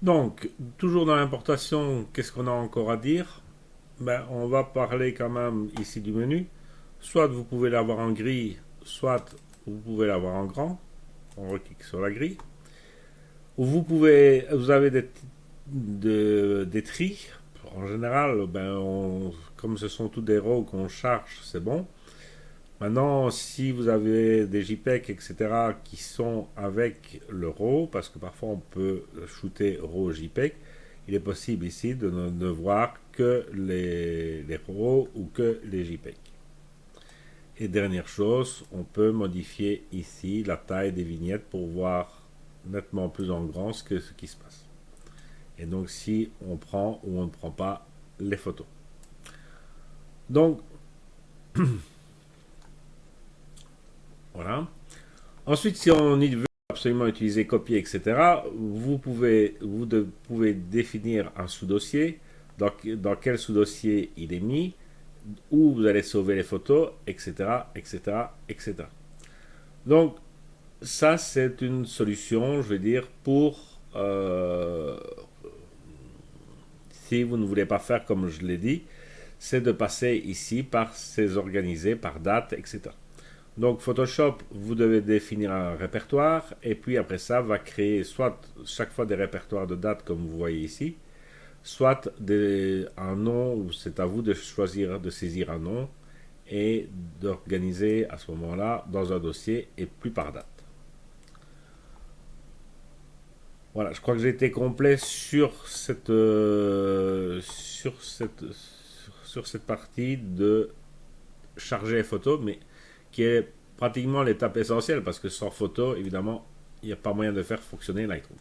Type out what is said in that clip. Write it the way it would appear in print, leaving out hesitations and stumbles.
Donc, toujours dans l'importation, qu'est-ce qu'on a encore à dire? Ben, on va parler quand même ici du menu. Soit vous pouvez l'avoir en gris, soit vous pouvez l'avoir en grand. On reclique sur la grille. Ou vous avez des tris. En général, comme ce sont tous des rows qu'on charge, c'est bon. Maintenant, si vous avez des JPEG, etc., qui sont avec le RAW, parce que parfois on peut shooter RAW JPEG, il est possible ici de ne voir que les RAW ou que les JPEG. Et dernière chose, on peut modifier ici la taille des vignettes pour voir nettement plus en grand ce qui se passe. Et donc si on prend ou on ne prend pas les photos. Donc voilà. Ensuite, si on y veut absolument utiliser copier, etc., pouvez définir un sous-dossier, dans quel sous-dossier il est mis, où vous allez sauver les photos, etc., etc., etc. Donc, ça, c'est une solution, je vais dire, pour si vous ne voulez pas faire comme je l'ai dit, c'est de passer ici par ces organisés, par date, etc. Donc Photoshop, vous devez définir un répertoire et puis après ça va créer soit chaque fois des répertoires de dates comme vous voyez ici, soit un nom où c'est à vous de choisir, de saisir un nom et d'organiser à ce moment-là dans un dossier et plus par date. Voilà, je crois que j'ai été complet sur cette partie de charger les photos, mais qui est pratiquement l'étape essentielle parce que sans photo, évidemment, il n'y a pas moyen de faire fonctionner Lightroom.